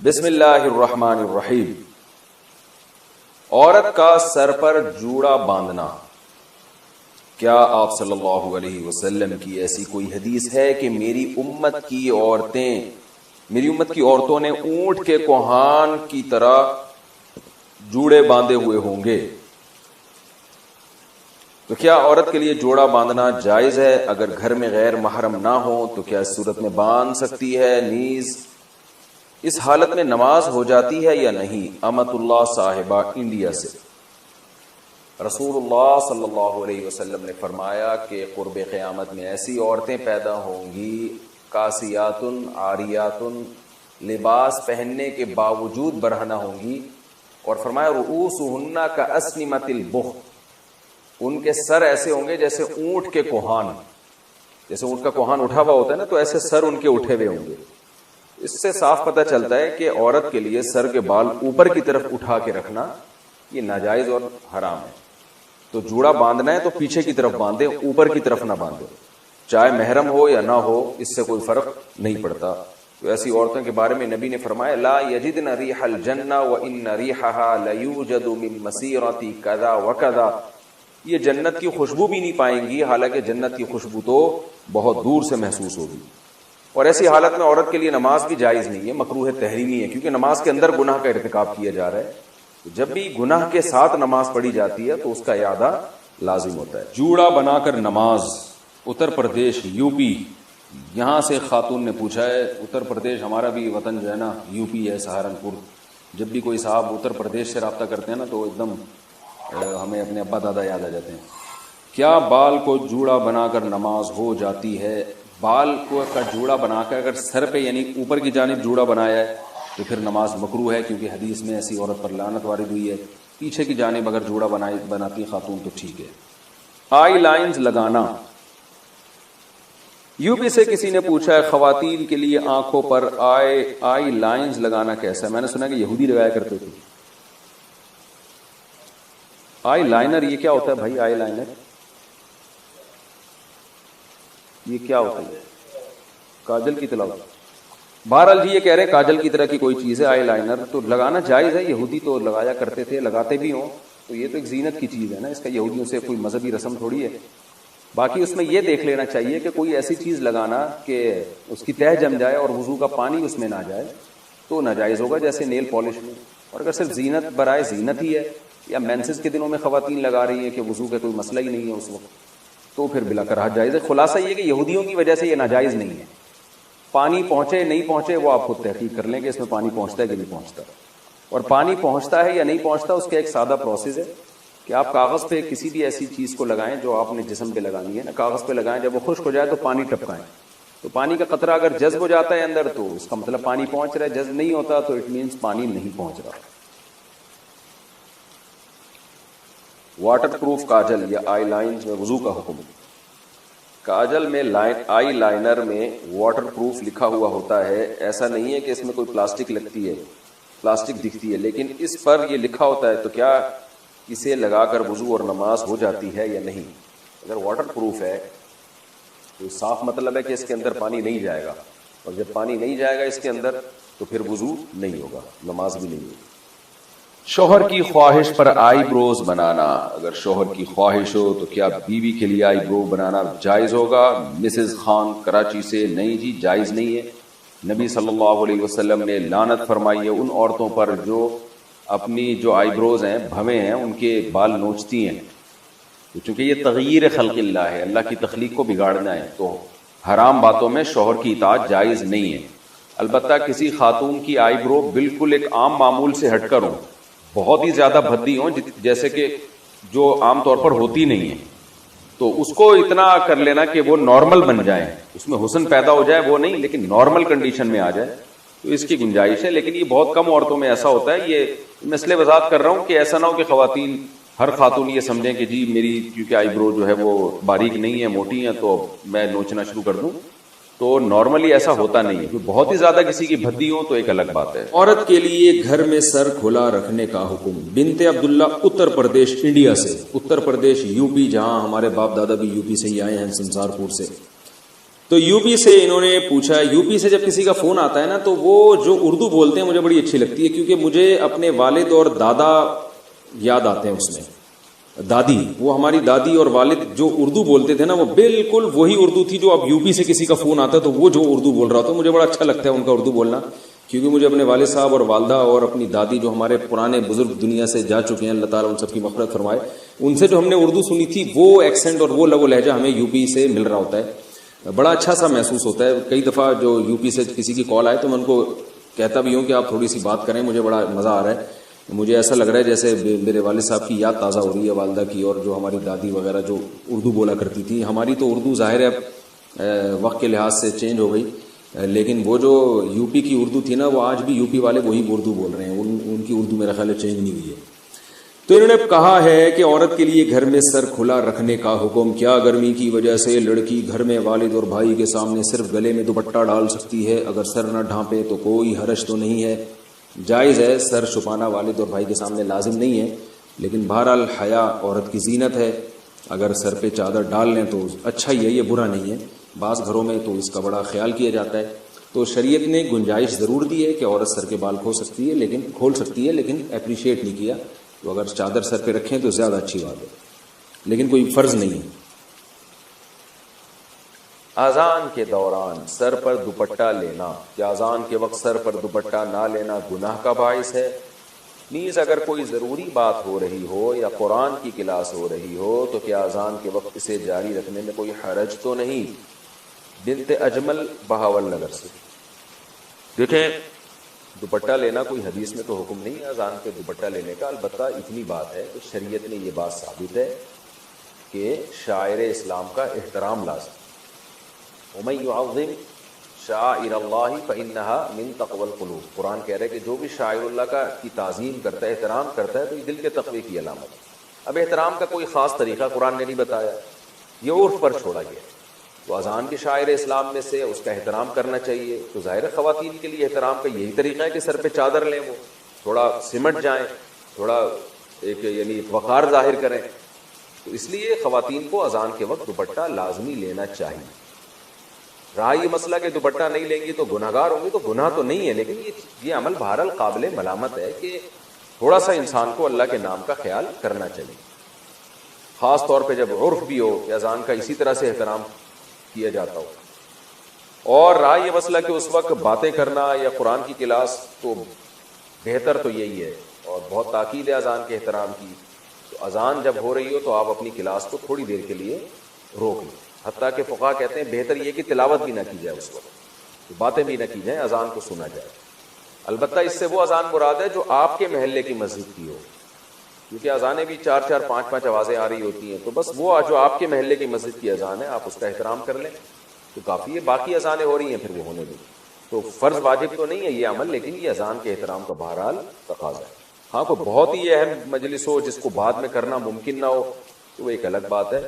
بسم اللہ الرحمن الرحیم۔ عورت کا سر پر جوڑا باندھنا، کیا آپ صلی اللہ علیہ وسلم کی ایسی کوئی حدیث ہے کہ میری امت کی عورتوں نے اونٹ کے کوہان کی طرح جوڑے باندھے ہوئے ہوں گے؟ تو کیا عورت کے لیے جوڑا باندھنا جائز ہے؟ اگر گھر میں غیر محرم نہ ہو تو کیا اس صورت میں باندھ سکتی ہے؟ نیز اس حالت میں نماز ہو جاتی ہے یا نہیں؟ امت اللہ صاحبہ انڈیا سے۔ رسول اللہ صلی اللہ علیہ وسلم نے فرمایا کہ قرب قیامت میں ایسی عورتیں پیدا ہوں گی کاسیاتن عاریاتن، لباس پہننے کے باوجود برہنہ ہوں گی، اور فرمایا رؤوسہن کاسنمۃ البخت، ان کے سر ایسے ہوں گے جیسے اونٹ کے کوہان، جیسے اونٹ کا کوہان اٹھا ہوا ہوتا ہے نا، تو ایسے سر ان کے اٹھے ہوئے ہوں گے۔ اس سے صاف پتہ چلتا ہے کہ عورت کے لیے سر کے بال اوپر کی طرف اٹھا کے رکھنا یہ ناجائز اور حرام ہے۔ تو جوڑا باندھنا ہے تو پیچھے کی طرف باندھے، اوپر کی طرف نہ باندھے، چاہے محرم ہو یا نہ ہو، اس سے کوئی فرق نہیں پڑتا۔ تو ایسی عورتوں کے بارے میں نبی نے فرمایا لا یجدن ریح الجنہ وان ریحها لیوجد من مسیرۃ کذا وکذا، یہ جنت کی خوشبو بھی نہیں پائیں گی، حالانکہ جنت کی خوشبو تو بہت دور سے محسوس ہوگی۔ اور ایسی حالت میں عورت کے لیے نماز بھی جائز نہیں ہے، مکروہ تحریمی ہے، کیونکہ نماز کے اندر گناہ کا ارتکاب کیا جا رہا ہے۔ جب بھی گناہ کے ساتھ نماز پڑھی جاتی ہے تو اس کا اعادہ لازم ہوتا ہے۔ جوڑا بنا کر نماز، اتر پردیش یو پی، یہاں سے خاتون نے پوچھا ہے، اتر پردیش ہمارا بھی وطن جو ہے نا یو پی ہے، سہارنپور۔ جب بھی کوئی صاحب اتر پردیش سے رابطہ کرتے ہیں نا تو ایک دم ہمیں اپنے ابا دادا یاد آ جاتے ہیں۔ کیا بال کو جوڑا بنا کر نماز ہو جاتی ہے؟ بال کو کا جوڑا بنا کر اگر سر پہ یعنی اوپر کی جانب جوڑا بنایا ہے تو پھر نماز مکروہ ہے، کیونکہ حدیث میں ایسی عورت پر لعنت وارد ہوئی ہے۔ پیچھے کی جانب اگر جوڑا بناتی خاتون تو ٹھیک ہے۔ آئی لائنز لگانا، یو پی سے کسی نے پوچھا ہے خواتین کے لیے آنکھوں پر آئی لائنز لگانا کیسا ہے؟ میں نے سنا کہ یہودی لگایا کرتے تھے۔ آئی لائنر یہ کیا ہوتا ہے بھائی؟ آئی لائنر یہ کیا ہوتا ہے؟ کاجل کی طرح؟ بہرحال جی یہ کہہ رہے کاجل کی طرح کی کوئی چیز ہے آئی لائنر، تو لگانا جائز ہے، یہودی تو لگایا کرتے تھے، لگاتے بھی ہوں، تو یہ تو ایک زینت کی چیز ہے نا، اس کا یہودیوں سے کوئی مذہبی رسم تھوڑی ہے۔ باقی اس میں یہ دیکھ لینا چاہیے کہ کوئی ایسی چیز لگانا کہ اس کی تہ جم جائے اور وضو کا پانی اس میں نہ جائے تو ناجائز ہوگا، جیسے نیل پالش میں۔ اور اگر صرف زینت برائے زینت ہی ہے، یا مینسز کے دنوں میں خواتین لگا رہی ہیں کہ وضو کا کوئی مسئلہ ہی نہیں ہے اس وقت، تو پھر بلا کراہت جائز ہے۔ خلاصہ یہ کہ یہودیوں کی وجہ سے یہ ناجائز نہیں ہے۔ پانی پہنچے نہیں پہنچے وہ آپ خود تحقیق کر لیں کہ اس میں پانی پہنچتا ہے کہ نہیں پہنچتا، اور پانی پہنچتا ہے یا نہیں پہنچتا اس کا ایک سادہ پروسیس ہے کہ آپ کاغذ پہ کسی بھی ایسی چیز کو لگائیں جو آپ نے جسم پہ لگانی ہے نا، کاغذ پہ لگائیں، جب وہ خشک ہو جائے تو پانی ٹپکائیں، تو پانی کا قطرہ اگر جذب ہو جاتا ہے اندر تو اس کا مطلب پانی پہنچ رہا ہے، جذب نہیں ہوتا تو اٹ مینس پانی نہیں پہنچ رہا۔ واٹر پروف کاجل یا آئی لائنز میں وضو کا حکم، کاجل میں آئی لائنر میں واٹر پروف لکھا ہوا ہوتا ہے، ایسا نہیں ہے کہ اس میں کوئی پلاسٹک لگتی ہے، پلاسٹک دکھتی ہے، لیکن اس پر یہ لکھا ہوتا ہے، تو کیا اسے لگا کر وضو اور نماز ہو جاتی ہے یا نہیں؟ اگر واٹر پروف ہے تو صاف مطلب ہے کہ اس کے اندر پانی نہیں جائے گا، اور جب پانی نہیں جائے گا اس کے اندر تو پھر وضو نہیں ہوگا، نماز بھی نہیں ہوگی۔ شوہر کی خواہش پر آئی بروز بنانا، اگر شوہر کی خواہش ہو تو کیا بیوی کے لیے آئی برو بنانا جائز ہوگا؟ مسز خان کراچی سے، نہیں جی جائز نہیں ہے۔ نبی صلی اللہ علیہ وسلم نے لعنت فرمائی ہے ان عورتوں پر جو اپنی جو آئی بروز ہیں، بھویں ہیں، ان کے بال نوچتی ہیں، چونکہ یہ تغییر خلق اللہ ہے، اللہ کی تخلیق کو بگاڑنا ہے، تو حرام باتوں میں شوہر کی اطاعت جائز نہیں ہے۔ البتہ کسی خاتون کی آئی برو بالکل ایک عام معمول سے ہٹ کر ہو، بہت ہی زیادہ بھدی ہوں جیسے کہ جو عام طور پر ہوتی نہیں ہے، تو اس کو اتنا کر لینا کہ وہ نارمل بن جائیں، اس میں حسن پیدا ہو جائے وہ نہیں، لیکن نارمل کنڈیشن میں آ جائے تو اس کی گنجائش ہے، لیکن یہ بہت کم عورتوں میں ایسا ہوتا ہے۔ یہ میں اس لیے وضاحت کر رہا ہوں کہ ایسا نہ ہو کہ خواتین، ہر خاتون یہ سمجھیں کہ جی میری کیونکہ آئی برو جو ہے وہ باریک نہیں ہے، موٹی ہیں، تو میں نوچنا شروع کر دوں، تو نارملی ایسا ہوتا نہیں ہے۔ بہت ہی زیادہ کسی کی بھدی ہو تو ایک الگ بات ہے۔ عورت کے لیے گھر میں سر کھلا رکھنے کا حکم، بنت عبداللہ اتر پردیش انڈیا سے، اتر پردیش یو پی جہاں ہمارے باپ دادا بھی یو پی سے ہی آئے ہیں، سنسار پور سے۔ تو یو پی سے انہوں نے پوچھا. یو پی سے جب کسی کا فون آتا ہے نا تو وہ جو اردو بولتے ہیں مجھے بڑی اچھی لگتی ہے, کیونکہ مجھے اپنے والد اور دادا یاد آتے ہیں. اس میں دادی, وہ ہماری دادی اور والد جو اردو بولتے تھے نا, وہ بالکل وہی اردو تھی جو اب یو پی سے کسی کا فون آتا ہے تو وہ جو اردو بول رہا تھا. مجھے بڑا اچھا لگتا ہے ان کا اردو بولنا, کیونکہ مجھے اپنے والد صاحب اور والدہ اور اپنی دادی جو ہمارے پرانے بزرگ دنیا سے جا چکے ہیں, اللہ تعالیٰ ان سب کی مغفرت فرمائے, ان سے جو ہم نے اردو سنی تھی وہ ایکسنٹ اور وہ لگ و لہجہ ہمیں یو پی سے مل رہا ہوتا ہے. بڑا اچھا سا محسوس ہوتا ہے. کئی دفعہ جو یو پی سے کسی کی کال آئے تو میں ان کو کہتا بھی ہوں کہ آپ تھوڑی سی بات کریں, مجھے بڑا مزہ آ رہا ہے. مجھے ایسا لگ رہا ہے جیسے میرے والد صاحب کی یاد تازہ ہو رہی ہے, والدہ کی, اور جو ہماری دادی وغیرہ جو اردو بولا کرتی تھی. ہماری تو اردو ظاہر ہے وقت کے لحاظ سے چینج ہو گئی, لیکن وہ جو یو پی کی اردو تھی نا, وہ آج بھی یو پی والے وہی اردو بول رہے ہیں. ان کی اردو میرا خیال ہے چینج نہیں ہوئی ہے. تو انہوں نے کہا ہے کہ عورت کے لیے گھر میں سر کھلا رکھنے کا حکم. کیا گرمی کی وجہ سے لڑکی گھر میں والد اور بھائی کے سامنے صرف گلے میں دوپٹہ ڈال سکتی ہے؟ اگر سر نہ ڈھانپے تو کوئی حرج تو نہیں ہے؟ جائز ہے, سر چھپانا والد اور بھائی کے سامنے لازم نہیں ہے, لیکن بہرحال حیا عورت کی زینت ہے. اگر سر پہ چادر ڈال لیں تو اچھا ہی ہے, یہ برا نہیں ہے. بعض گھروں میں تو اس کا بڑا خیال کیا جاتا ہے. تو شریعت نے گنجائش ضرور دی ہے کہ عورت سر کے بال کھول سکتی ہے, لیکن اپریشیٹ نہیں کیا. تو اگر چادر سر پہ رکھیں تو زیادہ اچھی بات ہے, لیکن کوئی فرض نہیں ہے. اذان کے دوران سر پر دوپٹہ لینا, کیا اذان کے وقت سر پر دوپٹہ نہ لینا گناہ کا باعث ہے؟ نیز اگر کوئی ضروری بات ہو رہی ہو یا قرآن کی کلاس ہو رہی ہو تو کیا اذان کے وقت اسے جاری رکھنے میں کوئی حرج تو نہیں؟ بنت اجمل بہاول نگر سے. دیکھیں, دوپٹہ لینا کوئی حدیث میں تو حکم نہیں ہے اذان پہ دوپٹہ لینے کا. البتہ اتنی بات ہے کہ شریعت نے یہ بات ثابت ہے کہ شاعر اسلام کا احترام لازم. وَمَن يُعَظِّمْ شَعَائِرَ اللَّهِ فَإِنَّهَا مِن تَقْوَى الْقُلُوبِ. قرآن کہہ رہا ہے کہ جو بھی شاعر اللہ کی تعظیم کرتا ہے, احترام کرتا ہے, تو یہ دل کے تقوی کی علامت ہے. اب احترام کا کوئی خاص طریقہ قرآن نے نہیں بتایا, یہ عرف پر چھوڑا گیا. تو اذان کے شاعر اسلام میں سے اس کا احترام کرنا چاہیے. تو ظاہر خواتین کے لیے احترام کا یہی طریقہ ہے کہ سر پہ چادر لیں, وہ تھوڑا سمٹ جائیں, تھوڑا ایک یعنی وقار ظاہر کریں. تو اس لیے خواتین کو اذان کے وقت دوپٹہ لازمی لینا چاہیے. رہا یہ مسئلہ کہ دوپٹہ نہیں لیں گی تو گناہگار ہوں گی, تو گناہ تو نہیں ہے, لیکن یہ عمل بہرحال قابل ملامت ہے کہ تھوڑا سا انسان کو اللہ کے نام کا خیال کرنا چاہیے, خاص طور پہ جب عرف بھی ہو کہ اذان کا اسی طرح سے احترام کیا جاتا ہو. اور رہا یہ مسئلہ کہ اس وقت باتیں کرنا یا قرآن کی کلاس, تو بہتر تو یہی ہے اور بہت تاکید ہے اذان کے احترام کی. تو اذان جب ہو رہی ہو تو آپ اپنی کلاس کو تھوڑی دیر کے لیے روک لیں. حتیٰ کہ فقہا کہتے ہیں بہتر یہ کہ تلاوت بھی نہ کی جائے اس وقت, باتیں بھی نہ کی جائیں, اذان کو سنا جائے. البتہ اس سے وہ اذان مراد ہے جو آپ کے محلے کی مسجد کی ہو, کیونکہ اذانیں بھی 4-4 5-5 آوازیں آ رہی ہوتی ہیں. تو بس وہ جو آپ کے محلے کی مسجد کی اذان ہے آپ اس کا احترام کر لیں تو کافی ہے. باقی اذانیں ہو رہی ہیں پھر وہ ہونے دیں. تو فرض واجب تو نہیں ہے یہ عمل, لیکن یہ اذان کے احترام کا بہرحال تقاضا ہے. ہاں کوئی بہت ہی اہم مجلس ہو جس کو بعد میں کرنا ممکن نہ ہو تو وہ ایک الگ بات ہے,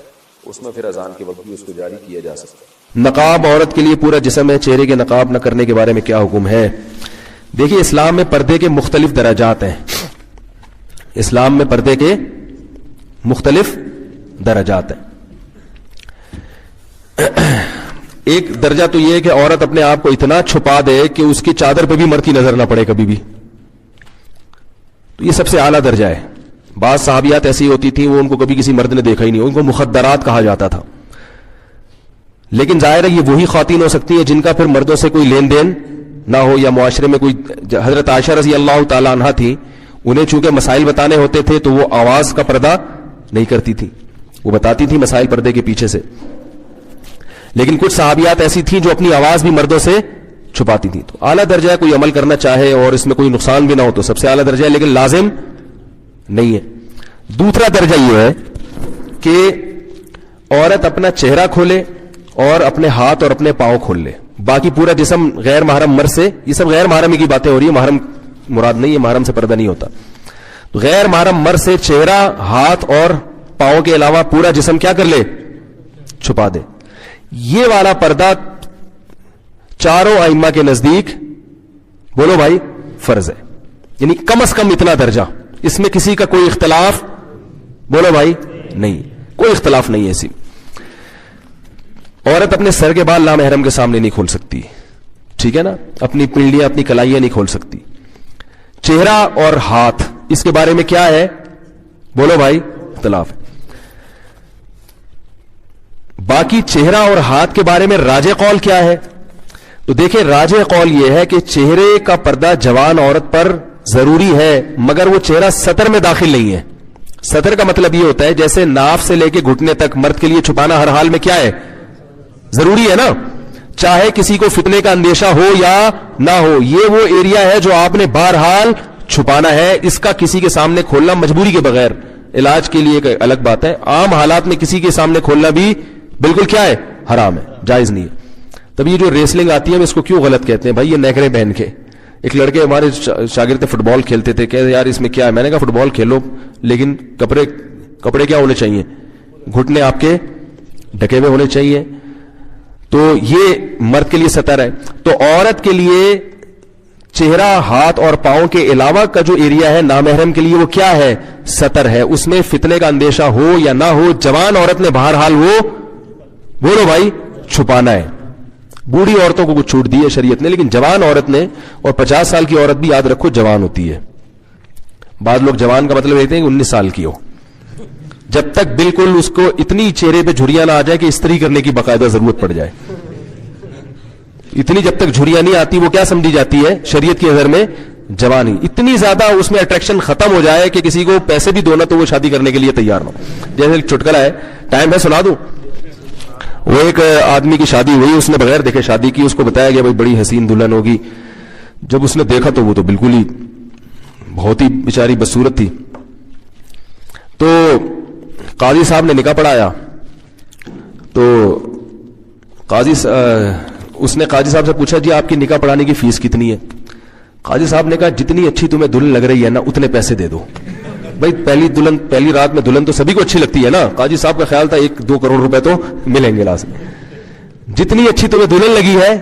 اس میں پھر اذان کے وقت بھی اس کو جاری کیا جا سکتا ہے. نقاب عورت کے لیے پورا جسم ہے, چہرے کے نقاب نہ کرنے کے بارے میں کیا حکم ہے؟ دیکھیے, اسلام میں پردے کے مختلف درجات ہیں. اسلام میں پردے کے مختلف درجات ہیں. ایک درجہ تو یہ ہے کہ عورت اپنے آپ کو اتنا چھپا دے کہ اس کی چادر پہ بھی مرد کی نظر نہ پڑے کبھی بھی, تو یہ سب سے اعلیٰ درجہ ہے. بعض صحابیات ایسی ہوتی تھیں وہ ان کو کبھی کسی مرد نے دیکھا ہی نہیں, ان کو مخدرات کہا جاتا تھا. لیکن ظاہر ہے یہ وہی خواتین ہو سکتی ہیں جن کا پھر مردوں سے کوئی لین دین نہ ہو یا معاشرے میں کوئی. حضرت عائشہ رضی اللہ تعالی عنہا تھی, انہیں چونکہ مسائل بتانے ہوتے تھے تو وہ آواز کا پردہ نہیں کرتی تھی, وہ بتاتی تھی مسائل پردے کے پیچھے سے. لیکن کچھ صحابیات ایسی تھیں جو اپنی آواز بھی مردوں سے چھپاتی تھی. تو اعلیٰ درجہ ہے, کوئی عمل کرنا چاہے اور اس میں کوئی نقصان بھی نہ ہو تو سب سے اعلیٰ درجہ ہے, لیکن لازم نہیں ہے. دوسرا درجہ یہ ہے کہ عورت اپنا چہرہ کھولے اور اپنے ہاتھ اور اپنے پاؤں کھول لے, باقی پورا جسم غیر محرم مرد سے. یہ سب غیر محرمی کی باتیں ہو رہی ہیں, محرم مراد نہیں ہے, محرم سے پردہ نہیں ہوتا. تو غیر محرم مرد سے چہرہ, ہاتھ اور پاؤں کے علاوہ پورا جسم کیا کر لے, چھپا دے. یہ والا پردہ چاروں ائمہ کے نزدیک بولو بھائی فرض ہے, یعنی کم از کم اتنا درجہ. اس میں کسی کا کوئی اختلاف بولو بھائی نہیں, کوئی اختلاف نہیں ہے. اسی عورت اپنے سر کے بال نامحرم کے سامنے نہیں کھول سکتی, ٹھیک ہے نا, اپنی پنڈلیاں اپنی کلائیاں نہیں کھول سکتی. چہرہ اور ہاتھ, اس کے بارے میں کیا ہے, بولو بھائی, اختلاف ہے. باقی چہرہ اور ہاتھ کے بارے میں راجح قول کیا ہے؟ تو دیکھیں, راجح قول یہ ہے کہ چہرے کا پردہ جوان عورت پر ضروری ہے, مگر وہ چہرہ سطر میں داخل نہیں ہے. سطر کا مطلب یہ ہوتا ہے جیسے ناف سے لے کے گھٹنے تک مرد کے لیے چھپانا ہر حال میں کیا ہے, ضروری ہے نا, چاہے کسی کو فتنے کا اندیشہ ہو یا نہ ہو. یہ وہ ایریا ہے جو آپ نے بہرحال چھپانا ہے, اس کا کسی کے سامنے کھولنا مجبوری کے بغیر, علاج کے لیے ایک الگ بات ہے, عام حالات میں کسی کے سامنے کھولنا بھی بالکل کیا ہے, حرام ہے, جائز نہیں ہے. تب یہ جو ریسلنگ آتی ہے, ہم اس کو کیوں غلط کہتے ہیں بھائی, یہ نیکریں پہن کے. ایک لڑکے ہمارے شاگرد فٹ بال کھیلتے تھے, کہتے یار اس میں کیا ہے, میں نے کہا فٹ بال کھیلو لیکن کپڑے کیا ہونے چاہیے, گھٹنے آپ کے ڈھکے ہوئے ہونے چاہیے. تو یہ مرد کے لیے سطر ہے. تو عورت کے لیے چہرہ, ہاتھ اور پاؤں کے علاوہ کا جو ایریا ہے نامحرم کے لیے وہ کیا ہے, سطر ہے. اس میں فتنے کا اندیشہ ہو یا نہ ہو, جوان عورت نے بہرحال وہ بولو بھائی چھپانا ہے. بوڑھی عورتوں کو کچھ چھوٹ دی ہے شریعت نے, لیکن جوان عورت نے, اور 50 سال کی عورت بھی یاد رکھو جوان ہوتی ہے. بعض لوگ جوان کا مطلب لیتے ہیں کہ 19 سال کی ہو, جب تک بالکل اس کو اتنی چہرے پہ جھریاں نہ آ جائے کہ استری کرنے کی باقاعدہ ضرورت پڑ جائے, اتنی جب تک جھریاں نہیں آتی وہ کیا سمجھی جاتی ہے شریعت کی نظر میں, جوانی. اتنی زیادہ اس میں اٹریکشن ختم ہو جائے کہ کسی کو پیسے بھی دو نا تو وہ شادی کرنے کے لیے تیار نہ ہو. جیسے ایک چٹکلا ہے, ٹائم ہے سنا دوں. وہ ایک آدمی کی شادی ہوئی, اس نے بغیر دیکھے شادی کی, اس کو بتایا گیا بھائی بڑی حسین دلہن ہوگی. جب اس نے دیکھا تو وہ تو بالکل ہی بہت ہی بیچاری بدصورت تھی. تو قاضی صاحب نے نکاح پڑھایا. تو اس نے قاضی صاحب سے پوچھا جی آپ کی نکاح پڑھانے کی فیس کتنی ہے؟ قاضی صاحب نے کہا جتنی اچھی تمہیں دلہن لگ رہی ہے نا اتنے پیسے دے دو. بھائی پہلی رات میں دلہن تو سبھی کو اچھی لگتی ہے نا. قاضی صاحب کا خیال تھا 1-2 کروڑ روپے تو ملیں گے لازم. جتنی اچھی تمہیں دلہن لگی ہے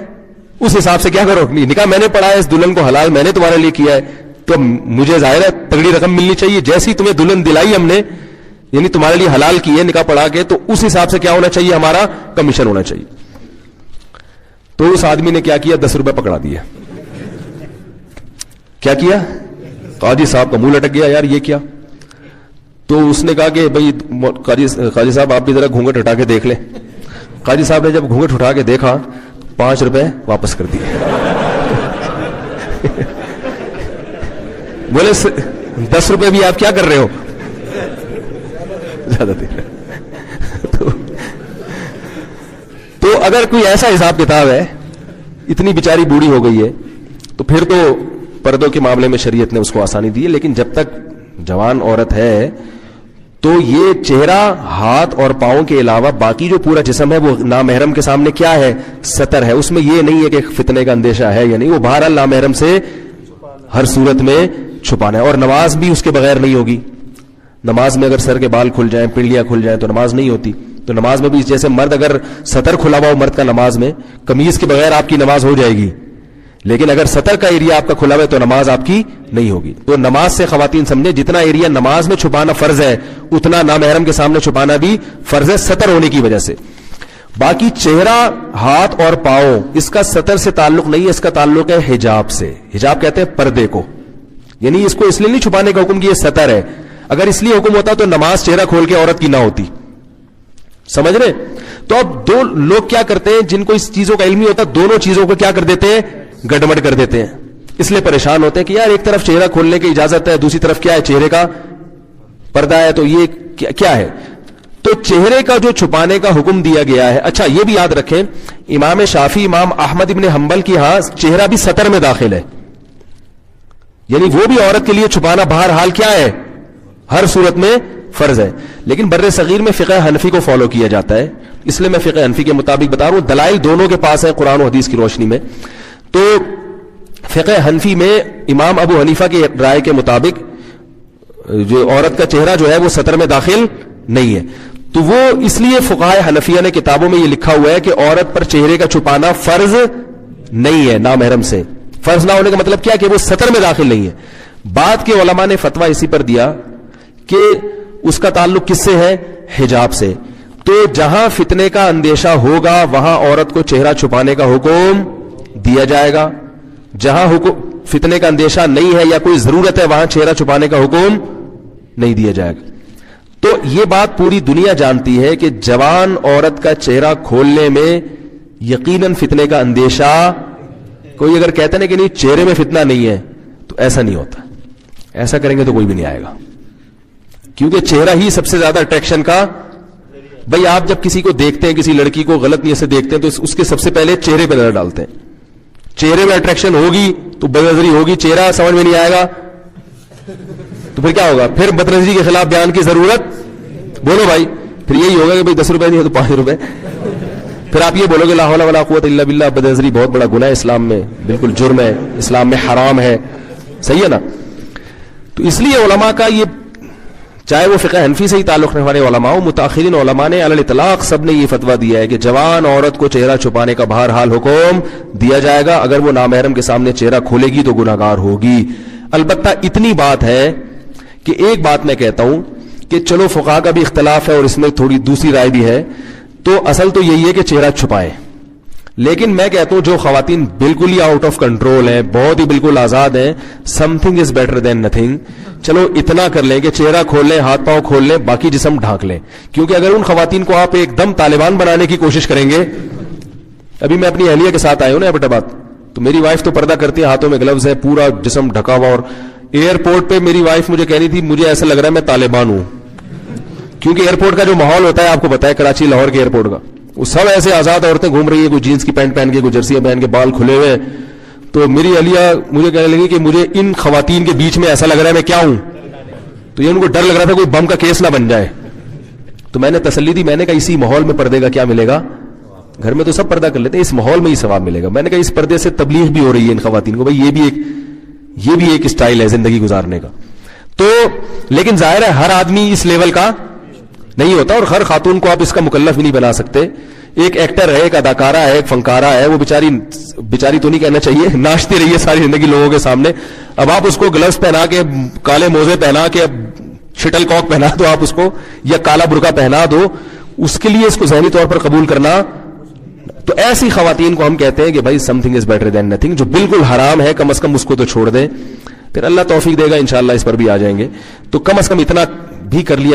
اس حساب سے کیا کرو, نکاح میں نے پڑھایا, اس دلہن کو حلال میں نے تمہارے لیے کیا ہے, تو مجھے ظاہر ہے تگڑی رقم ملنی چاہیے. جیسی تمہیں دلہن دلائی ہم نے, یعنی تمہارے لیے حلال کی ہے نکاح پڑھا کے, تو اس حساب سے کیا ہونا چاہیے, ہمارا کمیشن ہونا چاہیے. تو اس آدمی نے کیا کیا, 10 روپے پکڑا دیے. کیا کیا, قاضی صاحب کا منہ لٹک گیا, یار یہ کیا. تو اس نے کہا کہ بھائی قاضی صاحب آپ بھی ذرا گھونگٹ ہٹا کے دیکھ لیں. قاضی صاحب نے جب گھونگٹ اٹھا کے دیکھا 5 روپے واپس کر دیے. بولے 10 روپے بھی آپ کیا کر رہے ہو, زیادہ دے. تو اگر کوئی ایسا حساب کتاب ہے, اتنی بیچاری بوڑھی ہو گئی ہے, تو پھر تو پردوں کے معاملے میں شریعت نے اس کو آسانی دی ہے. لیکن جب تک جوان عورت ہے تو یہ چہرہ, ہاتھ اور پاؤں کے علاوہ باقی جو پورا جسم ہے وہ نامحرم کے سامنے کیا ہے, سطر ہے. اس میں یہ نہیں ہے کہ فتنے کا اندیشہ ہے یا نہیں, وہ بہرحال نامحرم سے ہر صورت میں چھپانا ہے. اور نماز بھی اس کے بغیر نہیں ہوگی. نماز میں اگر سر کے بال کھل جائیں, پنڈلیاں کھل جائیں تو نماز نہیں ہوتی. تو نماز میں بھی جیسے مرد اگر سطر کھلا ہوا ہو مرد کا نماز میں, قمیض کے بغیر آپ کی نماز ہو جائے گی, لیکن اگر سطر کا ایریا آپ کا کھلا ہوا ہے تو نماز آپ کی نہیں ہوگی. تو نماز سے خواتین سمجھے, جتنا ایریا نماز میں چھپانا فرض ہے اتنا نامحرم کے سامنے چھپانا بھی فرض ہے, سطر ہونے کی وجہ سے. باقی چہرہ, ہاتھ اور پاؤں, اس کا سطر سے تعلق نہیں ہے, اس کا تعلق ہے حجاب سے. حجاب کہتے ہیں پردے کو, یعنی اس کو اس لیے نہیں چھپانے کا حکم کہ یہ سطر ہے. اگر اس لیے حکم ہوتا تو نماز چہرہ کھول کے عورت کی نہ ہوتی. سمجھ رہے؟ تو اب دو لوگ کیا کرتے ہیں, جن کو اس چیزوں کا علم نہیں ہوتا, دونوں چیزوں کو کیا کر دیتے ہیں, گڑبڑ کر دیتے ہیں. اس لیے پریشان ہوتے ہیں کہ یار ایک طرف چہرہ کھولنے کی اجازت ہے, دوسری طرف کیا ہے, چہرے کا پردہ ہے, تو یہ کیا ہے. تو چہرے کا جو چھپانے کا حکم دیا گیا ہے. اچھا یہ بھی یاد رکھیں, امام شافعی, امام احمد ابن حنبل کی ہاں چہرہ بھی سطر میں داخل ہے, یعنی وہ بھی عورت کے لیے چھپانا بہرحال کیا ہے, ہر صورت میں فرض ہے. لیکن بر صغیر میں فقہ حنفی کو فالو کیا جاتا ہے, اس لیے میں فقہ حنفی کے مطابق بتا رہا ہوں. دلائل دونوں کے پاس ہے قرآن و حدیث کی روشنی میں. تو فقہ حنفی میں امام ابو حنیفہ کی رائے کے مطابق جو عورت کا چہرہ جو ہے وہ سطر میں داخل نہیں ہے. تو وہ اس لیے فقہاء حنفیہ نے کتابوں میں یہ لکھا ہوا ہے کہ عورت پر چہرے کا چھپانا فرض نہیں ہے نامحرم سے. فرض نہ ہونے کا مطلب کیا کہ وہ سطر میں داخل نہیں ہے. بعد کے علماء نے فتویٰ اسی پر دیا کہ اس کا تعلق کس سے ہے, حجاب سے. تو جہاں فتنے کا اندیشہ ہوگا وہاں عورت کو چہرہ چھپانے کا حکم دیا جائے گا. جہاں فتنے کا اندیشہ نہیں ہے یا کوئی ضرورت ہے وہاں چہرہ چھپانے کا حکم نہیں دیا جائے گا. تو یہ بات پوری دنیا جانتی ہے کہ جوان عورت کا چہرہ کھولنے میں یقیناً فتنے کا اندیشہ, کوئی اگر کہتے ہیں کہ نہیں چہرے میں فتنہ نہیں ہے تو ایسا نہیں ہوتا. ایسا کریں گے تو کوئی بھی نہیں آئے گا, کیونکہ چہرہ ہی سب سے زیادہ اٹریکشن کا. بھائی آپ جب کسی کو دیکھتے ہیں, کسی لڑکی کو غلط نیت سے دیکھتے ہیں تو اس کے سب سے پہلے چہرے پہ نظر ڈالتے ہیں. چہرے میں اٹریکشن ہوگی تو بد نظری ہوگی, چہرہ سمجھ میں نہیں آئے گا تو پھر کیا ہوگا؟ پھر بد نظری کے خلاف بیان کی ضرورت, بولو بھائی, پھر یہی ہوگا کہ بھائی 10 روپے نہیں ہے تو 5 روپے. پھر آپ یہ بولو گے لا حول ولا قوت الا باللہ. بد نظری بہت بڑا گناہ ہے اسلام میں, بالکل جرم ہے, اسلام میں حرام ہے. صحیح ہے نا؟ تو اس لیے علماء کا یہ, چاہے وہ فقہ حنفی سے ہی تعلق رکھنے والے علماء ہو, متاخرین علماء نے علی الاطلاق سب نے یہ فتویٰ دیا ہے کہ جوان عورت کو چہرہ چھپانے کا بہرحال حکم دیا جائے گا. اگر وہ نامحرم کے سامنے چہرہ کھولے گی تو گناہگار ہوگی. البتہ اتنی بات ہے کہ ایک بات میں کہتا ہوں کہ چلو فقہاء کا بھی اختلاف ہے اور اس میں تھوڑی دوسری رائے بھی ہے, تو اصل تو یہی ہے کہ چہرہ چھپائے. لیکن میں کہتا ہوں جو خواتین بالکل ہی آؤٹ آف کنٹرول ہیں, بہت ہی بالکل آزاد ہیں, some thing is better than nothing. چلو اتنا کر لیں کہ چہرہ کھول لیں, ہاتھ پاؤں کھول لیں, باقی جسم ڈھانک لیں. کیونکہ اگر ان خواتین کو آپ ایک دم طالبان بنانے کی کوشش کریں گے, ابھی میں اپنی اہلیہ کے ساتھ آیا ہوں نا ایبٹ آباد, تو میری وائف تو پردہ کرتی ہے, ہاتھوں میں گلوز ہے, پورا جسم ڈھکا ہوا, اور ایئرپورٹ پہ میری وائف مجھے کہہ رہی تھی مجھے ایسا لگ رہا ہے میں طالبان ہوں. کیونکہ ایئرپورٹ کا جو ماحول ہوتا ہے آپ کو پتا ہے, کراچی لاہور کے ایئرپورٹ کا, وہ سب ایسے آزاد عورتیں گھوم رہی ہیں, کوئی جینس کی پینٹ پہن کے, کوئی جرسیاں پہن کے, بال کھلے ہوئے. تو میری اہلیہ مجھے کہنے لگی کہ مجھے ان خواتین کے بیچ میں ایسا لگ رہا ہے میں کیا ہوں. تو یہ ان کو ڈر لگ رہا تھا کوئی بم کا کیس نہ بن جائے. تو میں نے تسلی دی, میں نے کہا اسی ماحول میں پردے کا کیا ملے گا, گھر میں تو سب پردہ کر لیتے ہیں, اس ماحول میں ہی ثواب ملے گا. میں نے کہا اس پردے سے تبلیغ بھی ہو رہی ہے ان خواتین کو, بھائی یہ بھی ایک اسٹائل ہے زندگی گزارنے کا. تو لیکن ظاہر ہے ہر آدمی اس لیول کا نہیں ہوتا, اور ہر خاتون کو آپ اس کا مکلف بھی نہیں بنا سکتے. ایک ایکٹر ہے, ایک اداکارہ ہے, ایک فنکارہ ہے, وہ بیچاری تو نہیں کہنا چاہیے, ناچتی رہی ہے ساری زندگی لوگوں کے سامنے. اب آپ اس کو گلوز پہنا کے, کالے موزے پہنا کے, شٹل کاک پہنا دو آپ اس کو, یا کالا برقع پہنا دو, اس کے لیے اس کو ذہنی طور پر قبول کرنا. تو ایسی خواتین کو ہم کہتے ہیں کہ بھائی some thing is better than nothing. جو بالکل حرام ہے کم از کم اس کو تو چھوڑ دیں, پھر اللہ توفیق دے گا انشاءاللہ اس پر بھی آ جائیں گے. تو کم از کم اتنا بھی کر لیا